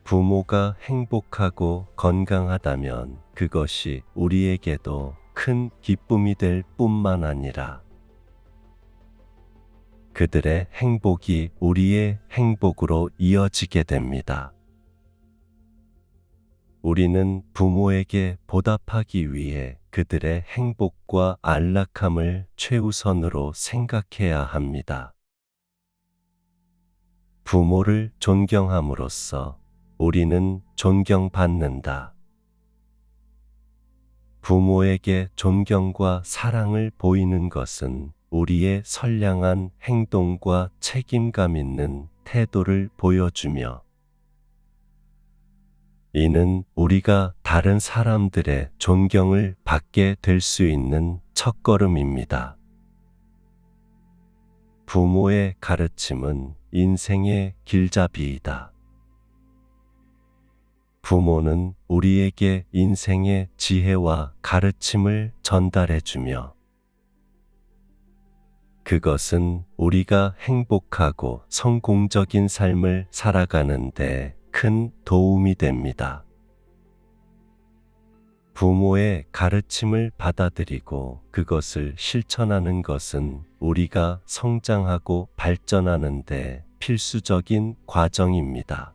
부모가 행복하고 건강하다면 그것이 우리에게도 큰 기쁨이 될 뿐만 아니라 그들의 행복이 우리의 행복으로 이어지게 됩니다. 우리는 부모에게 보답하기 위해 그들의 행복과 안락함을 최우선으로 생각해야 합니다. 부모를 존경함으로써 우리는 존경받는다. 부모에게 존경과 사랑을 보이는 것은 우리의 선량한 행동과 책임감 있는 태도를 보여주며 이는 우리가 다른 사람들의 존경을 받게 될 수 있는 첫걸음입니다. 부모의 가르침은 인생의 길잡이이다. 부모는 우리에게 인생의 지혜와 가르침을 전달해주며 그것은 우리가 행복하고 성공적인 삶을 살아가는 데 큰 도움이 됩니다. 부모의 가르침을 받아들이고 그것을 실천하는 것은 우리가 성장하고 발전하는 데 필수적인 과정입니다.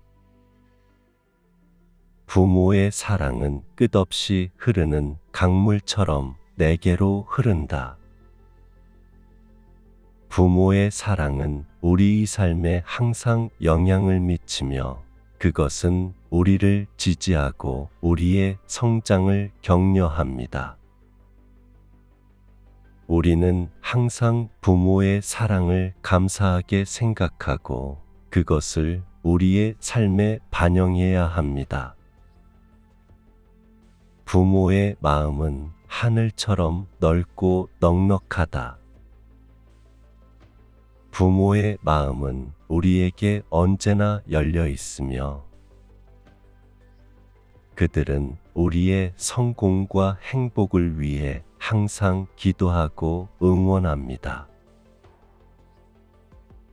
부모의 사랑은 끝없이 흐르는 강물처럼 내게로 흐른다. 부모의 사랑은 우리의 삶에 항상 영향을 미치며 그것은 우리를 지지하고 우리의 성장을 격려합니다. 우리는 항상 부모의 사랑을 감사하게 생각하고 그것을 우리의 삶에 반영해야 합니다. 부모의 마음은 하늘처럼 넓고 넉넉하다. 부모의 마음은 우리에게 언제나 열려 있으며 그들은 우리의 성공과 행복을 위해 항상 기도하고 응원합니다.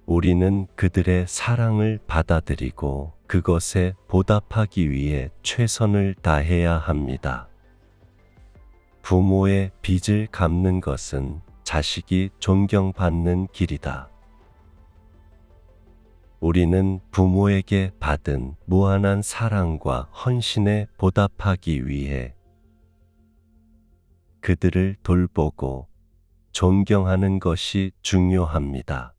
우리는 그들의 사랑을 받아들이고 그것에 보답하기 위해 최선을 다해야 합니다. 부모의 빚을 갚는 것은 자식이 존경받는 길이다. 우리는 부모에게 받은 무한한 사랑과 헌신에 보답하기 위해 그들을 돌보고 존경하는 것이 중요합니다.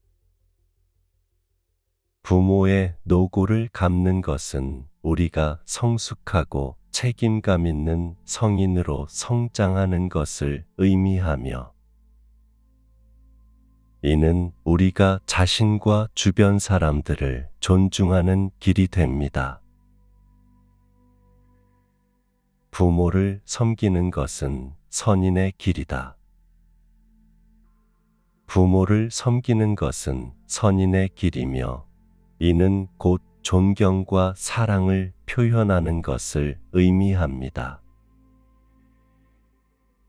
부모의 노고를 갚는 것은 우리가 성숙하고 책임감 있는 성인으로 성장하는 것을 의미하며 이는 우리가 자신과 주변 사람들을 존중하는 길이 됩니다. 부모를 섬기는 것은 선인의 길이다. 부모를 섬기는 것은 선인의 길이며 이는 곧 존경과 사랑을 표현하는 것을 의미합니다.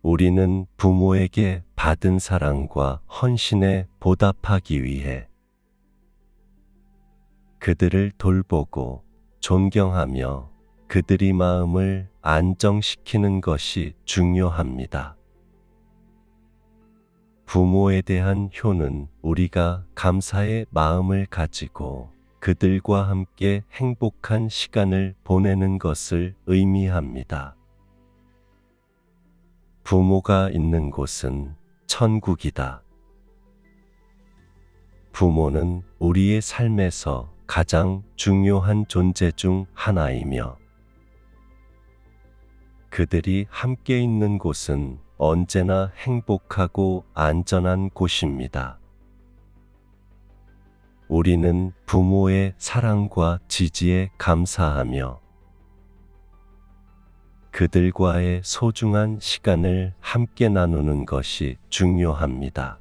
우리는 부모에게 받은 사랑과 헌신에 보답하기 위해 그들을 돌보고 존경하며 그들의 마음을 안정시키는 것이 중요합니다. 부모에 대한 효는 우리가 감사의 마음을 가지고 그들과 함께 행복한 시간을 보내는 것을 의미합니다. 부모가 있는 곳은 천국이다. 부모는 우리의 삶에서 가장 중요한 존재 중 하나이며 그들이 함께 있는 곳은 언제나 행복하고 안전한 곳입니다. 우리는 부모의 사랑과 지지에 감사하며 그들과의 소중한 시간을 함께 나누는 것이 중요합니다.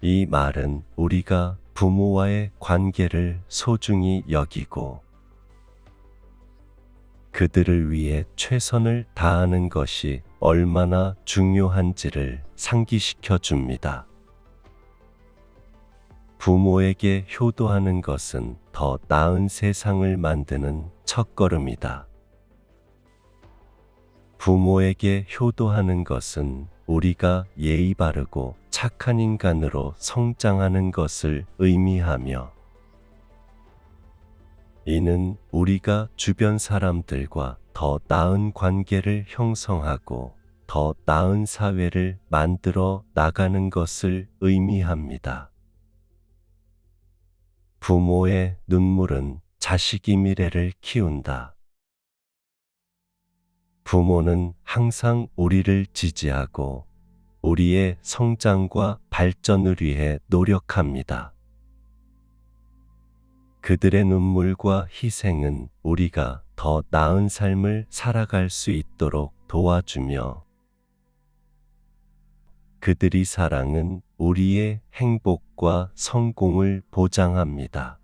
이 말은 우리가 부모와의 관계를 소중히 여기고 그들을 위해 최선을 다하는 것이 얼마나 중요한지를 상기시켜 줍니다. 부모에게 효도하는 것은 더 나은 세상을 만드는 첫걸음이다. 부모에게 효도하는 것은 우리가 예의 바르고 착한 인간으로 성장하는 것을 의미하며 이는 우리가 주변 사람들과 더 나은 관계를 형성하고 더 나은 사회를 만들어 나가는 것을 의미합니다. 부모의 눈물은 자식의 미래를 키운다. 부모는 항상 우리를 지지하고 우리의 성장과 발전을 위해 노력합니다. 그들의 눈물과 희생은 우리가 더 나은 삶을 살아갈 수 있도록 도와주며 그들의 사랑은 우리의 행복과 성공을 보장합니다.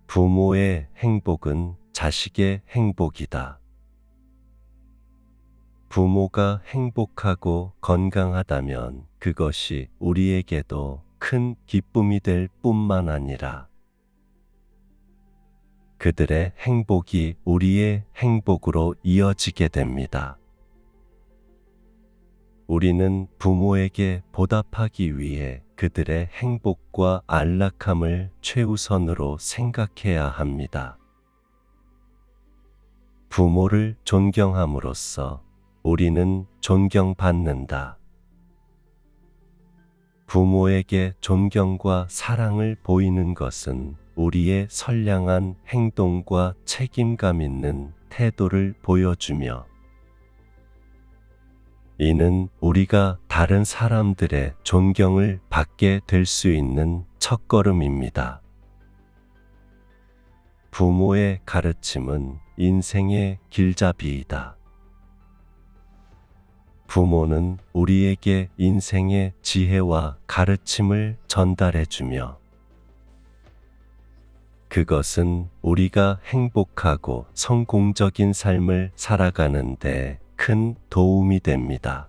부모의 행복은 자식의 행복이다. 부모가 행복하고 건강하다면 그것이 우리에게도 큰 기쁨이 될 뿐만 아니라 그들의 행복이 우리의 행복으로 이어지게 됩니다. 우리는 부모에게 보답하기 위해 그들의 행복과 안락함을 최우선으로 생각해야 합니다. 부모를 존경함으로써 우리는 존경받는다. 부모에게 존경과 사랑을 보이는 것은 우리의 선량한 행동과 책임감 있는 태도를 보여주며 이는 우리가 다른 사람들의 존경을 받게 될 수 있는 첫걸음입니다. 부모의 가르침은 인생의 길잡이이다. 부모는 우리에게 인생의 지혜와 가르침을 전달해주며 그것은 우리가 행복하고 성공적인 삶을 살아가는 데 큰 도움이 됩니다.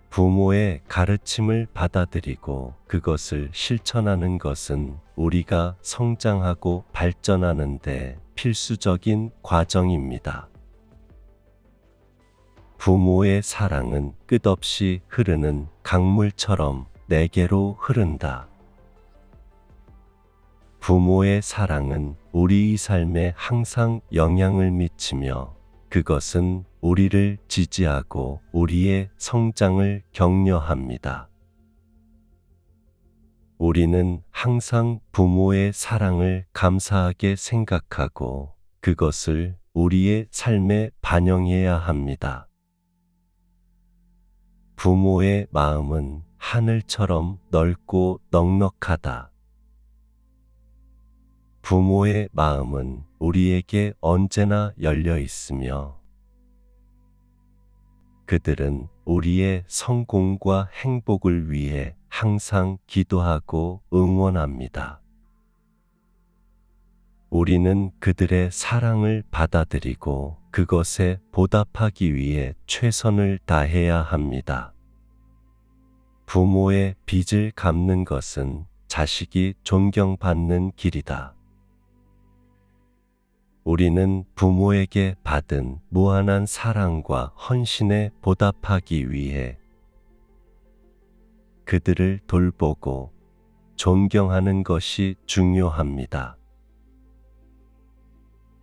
부모의 가르침을 받아들이고 그것을 실천하는 것은 우리가 성장하고 발전하는 데 필수적인 과정입니다. 부모의 사랑은 끝없이 흐르는 강물처럼 내게로 흐른다. 부모의 사랑은 우리의 삶에 항상 영향을 미치며 그것은 우리를 지지하고 우리의 성장을 격려합니다. 우리는 항상 부모의 사랑을 감사하게 생각하고 그것을 우리의 삶에 반영해야 합니다. 부모의 마음은 하늘처럼 넓고 넉넉하다. 부모의 마음은 우리에게 언제나 열려 있으며 그들은 우리의 성공과 행복을 위해 항상 기도하고 응원합니다. 우리는 그들의 사랑을 받아들이고 그것에 보답하기 위해 최선을 다해야 합니다. 부모의 빚을 갚는 것은 자식이 존경받는 길이다. 우리는 부모에게 받은 무한한 사랑과 헌신에 보답하기 위해 그들을 돌보고 존경하는 것이 중요합니다.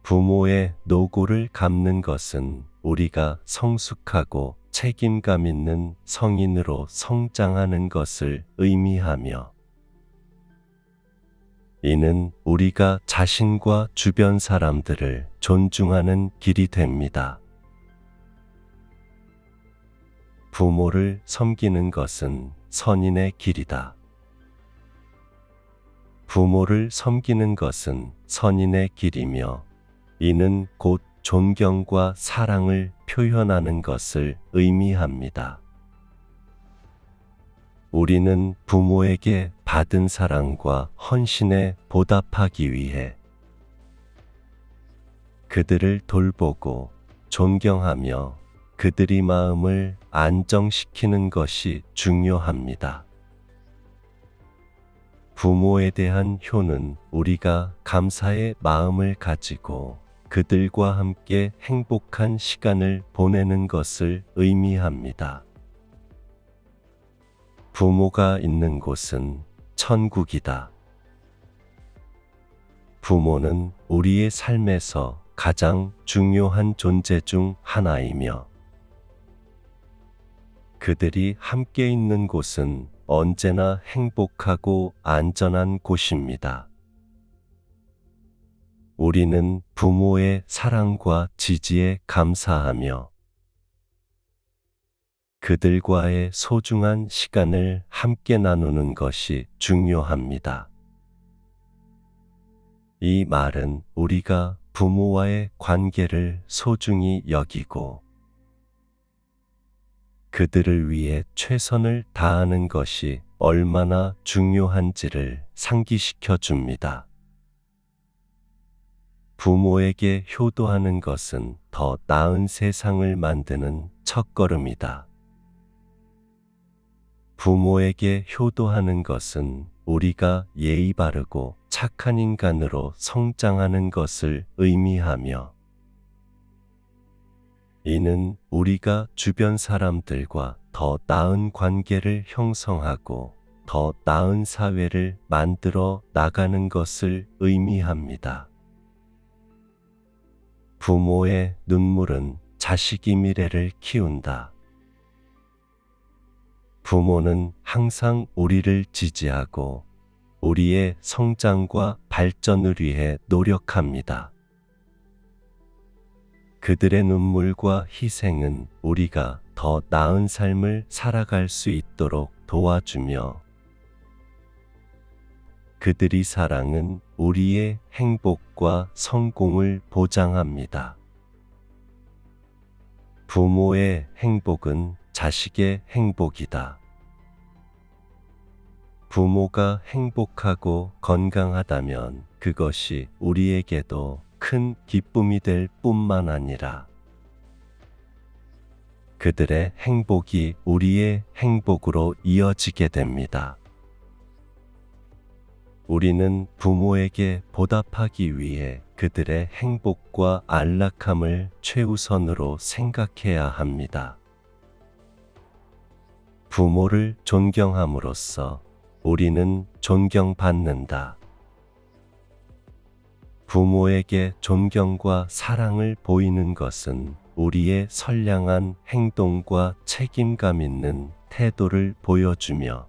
부모의 노고를 갚는 것은 우리가 성숙하고 책임감 있는 성인으로 성장하는 것을 의미하며, 이는 우리가 자신과 주변 사람들을 존중하는 길이 됩니다. 부모를 섬기는 것은 선인의 길이다. 부모를 섬기는 것은 선인의 길이며, 이는 곧 존경과 사랑을 표현하는 것을 의미합니다. 우리는 부모에게 받은 사랑과 헌신에 보답하기 위해 그들을 돌보고 존경하며 그들의 마음을 안정시키는 것이 중요합니다. 부모에 대한 효는 우리가 감사의 마음을 가지고 그들과 함께 행복한 시간을 보내는 것을 의미합니다. 부모가 있는 곳은 천국이다. 부모는 우리의 삶에서 가장 중요한 존재 중 하나이며, 그들이 함께 있는 곳은 언제나 행복하고 안전한 곳입니다. 우리는 부모의 사랑과 지지에 감사하며 그들과의 소중한 시간을 함께 나누는 것이 중요합니다. 이 말은 우리가 부모와의 관계를 소중히 여기고 그들을 위해 최선을 다하는 것이 얼마나 중요한지를 상기시켜 줍니다. 부모에게 효도하는 것은 더 나은 세상을 만드는 첫걸음이다. 부모에게 효도하는 것은 우리가 예의 바르고 착한 인간으로 성장하는 것을 의미하며, 이는 우리가 주변 사람들과 더 나은 관계를 형성하고 더 나은 사회를 만들어 나가는 것을 의미합니다. 부모의 눈물은 자식의 미래를 키운다. 부모는 항상 우리를 지지하고 우리의 성장과 발전을 위해 노력합니다. 그들의 눈물과 희생은 우리가 더 나은 삶을 살아갈 수 있도록 도와주며, 그들의 사랑은 우리의 행복과 성공을 보장합니다. 부모의 행복은 자식의 행복이다. 부모가 행복하고 건강하다면 그것이 우리에게도 큰 기쁨이 될 뿐만 아니라 그들의 행복이 우리의 행복으로 이어지게 됩니다. 우리는 부모에게 보답하기 위해 그들의 행복과 안락함을 최우선으로 생각해야 합니다. 부모를 존경함으로써 우리는 존경받는다. 부모에게 존경과 사랑을 보이는 것은 우리의 선량한 행동과 책임감 있는 태도를 보여주며,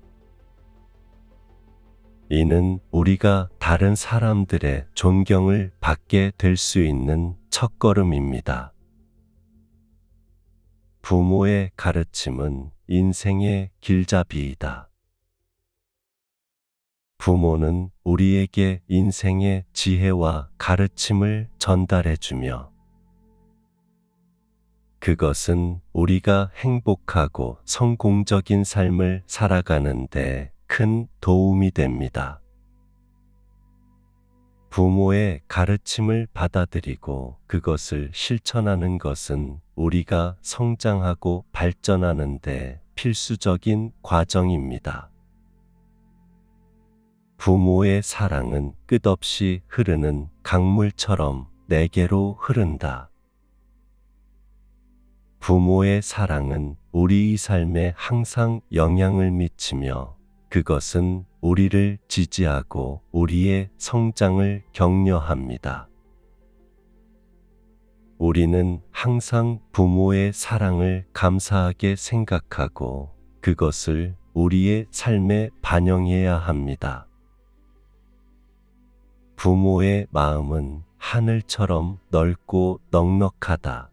이는 우리가 다른 사람들의 존경을 받게 될 수 있는 첫걸음입니다. 부모의 가르침은 인생의 길잡이이다. 부모는 우리에게 인생의 지혜와 가르침을 전달해 주며, 그것은 우리가 행복하고 성공적인 삶을 살아가는 데 큰 도움이 됩니다. 부모의 가르침을 받아들이고 그것을 실천하는 것은 우리가 성장하고 발전하는 데 필수적인 과정입니다. 부모의 사랑은 끝없이 흐르는 강물처럼 내게로 흐른다. 부모의 사랑은 우리의 삶에 항상 영향을 미치며, 그것은 우리를 지지하고 우리의 성장을 격려합니다. 우리는 항상 부모의 사랑을 감사하게 생각하고 그것을 우리의 삶에 반영해야 합니다. 부모의 마음은 하늘처럼 넓고 넉넉하다.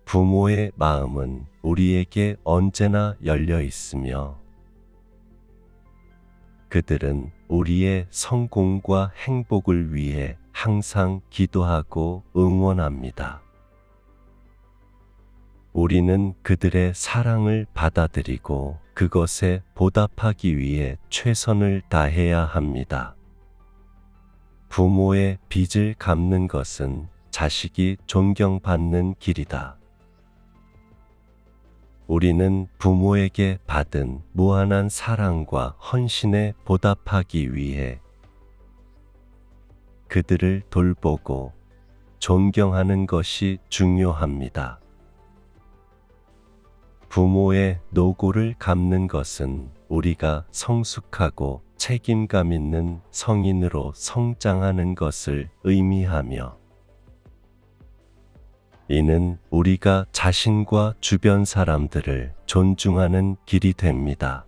부모의 마음은 우리에게 언제나 열려 있으며 그들은 우리의 성공과 행복을 위해 항상 기도하고 응원합니다. 우리는 그들의 사랑을 받아들이고 그것에 보답하기 위해 최선을 다해야 합니다. 부모의 빚을 갚는 것은 자식이 존경받는 길이다. 우리는 부모에게 받은 무한한 사랑과 헌신에 보답하기 위해 그들을 돌보고 존경하는 것이 중요합니다. 부모의 노고를 갚는 것은 우리가 성숙하고 책임감 있는 성인으로 성장하는 것을 의미하며 이는 우리가 자신과 주변 사람들을 존중하는 길이 됩니다.